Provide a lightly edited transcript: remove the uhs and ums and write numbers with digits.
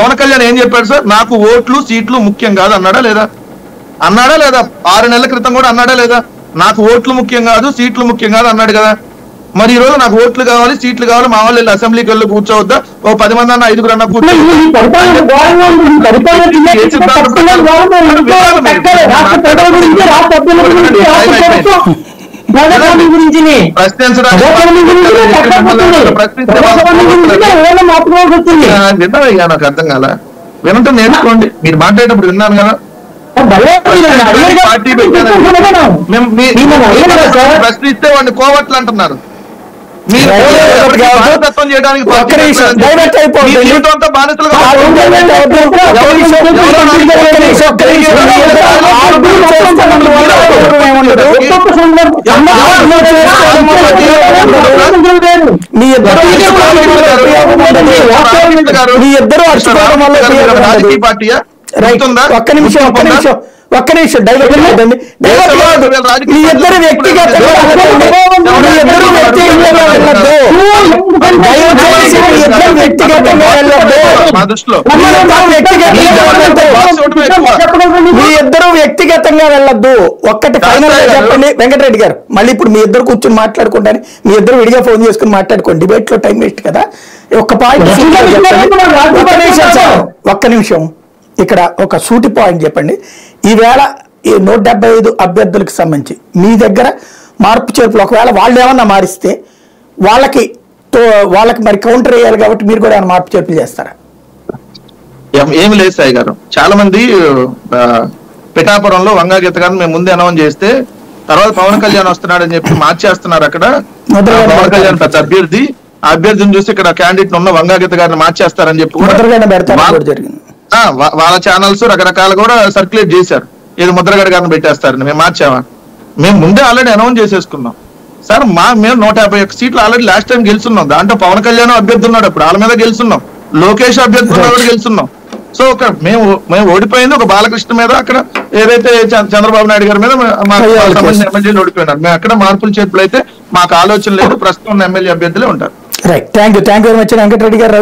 పవన్ కళ్యాణ్ ఏం చెప్పాడు సార్? నాకు ఓట్లు సీట్లు ముఖ్యం కాదు అన్నాడా లేదా? 6 నెలల క్రితం కూడా అన్నాడా లేదా? నాకు ఓట్లు ముఖ్యం కాదు సీట్లు ముఖ్యం కాదు అన్నాడు కదా. మరి ఈ రోజు నాకు ఓట్లు కావాలి సీట్లు కావాలి, మా వాళ్ళు అసెంబ్లీకి వెళ్ళి కూర్చోవద్దా? ఓ 10 మంది అన్న 5 అన్న నాకు అర్థం కాల. వినంటే నేర్చుకోండి. మీరు మాట్లాడేటప్పుడు విన్నాను కదా, పార్టీ ప్రశ్నిస్తే వాడిని కోవట్లు అంటున్నారు. మీరు బానిసత్వం చేయడానికి బానిసలుగా రాజకీయ పార్టీయా? ఒక్క నిమిషం డైవర్ట్ కాదండి. మీ ఇద్దరు వ్యక్తిగతంగా వెళ్ళొద్దు. ఒక్కటి ఫైనల్ గా చెప్పండి వెంకటరెడ్డి గారు. మళ్ళీ ఇప్పుడు మీ ఇద్దరు కూర్చొని మాట్లాడుకుంటాను, మీ ఇద్దరు విడిగా ఫోన్ చేసుకుని మాట్లాడుకోండి. డిబేట్ లో టైం వేస్ట్ కదా. ఒక్క పాయింట్ ఒక్క నిమిషం ఇక్కడ ఒక సూటి పాయింట్ చెప్పండి. ఈవేళ ఈ 175 అభ్యర్థులకు సంబంధించి మీ దగ్గర మార్పు చేర్పులు ఒకవేళ వాళ్ళు ఏమన్నా మారిస్తే వాళ్ళకి మరి కౌంటర్ వేయాలి కాబట్టి మీరు కూడా ఏమైనా మార్పు చేర్పులు చేస్తారా? ఏమి లేదు సాయి గారు. చాలా మంది పిఠాపురంలో వంగాగీత గారిని మేము ముందే అనౌన్స్ చేస్తే తర్వాత పవన్ కళ్యాణ్ వస్తున్నాడు అని చెప్పి మార్చేస్తున్నారు. అక్కడ పవన్ కళ్యాణ్ పెద్ద అభ్యర్థి, ఆ అభ్యర్థిని చూసి ఇక్కడ క్యాండిడేట్ ఉన్న వంగాగీత గారిని మార్చేస్తారని చెప్పి వాళ్ళ ఛానల్స్ రకరకాలు కూడా సర్క్యులేట్ చేశారు. ఏదో ముద్రగడ గారిని పెట్టేస్తారని. మేము మార్చామా? మేము ముందే ఆల్రెడీ అనౌన్స్ చేసేసుకున్నాం సార్. మేము 151 సీట్లు ఆల్రెడీ లాస్ట్ టైం గెలుచున్నాం. దాంట్లో పవన్ కళ్యాణ్ అభ్యర్థి ఉన్నాడు, అప్పుడు వాళ్ళ మీద గెలుచున్నాం. లోకేష్ అభ్యర్థి కూడా గెలుచున్నాం. సో మేము ఓడిపోయింది ఒక బాలకృష్ణ మీద, అక్కడ ఏదైతే చంద్రబాబు నాయుడు గారి మీద సంబంధించిన ఎమ్మెల్యేలు ఓడిపోయినారు. మేము అక్కడ మార్పులు చేర్పులు అయితే మాకు ఆలోచన లేదు. ప్రస్తుతం ఉన్న ఎమ్మెల్యే అభ్యర్థులే ఉంటారు. Right, thank you very much Venkatareddy గారు.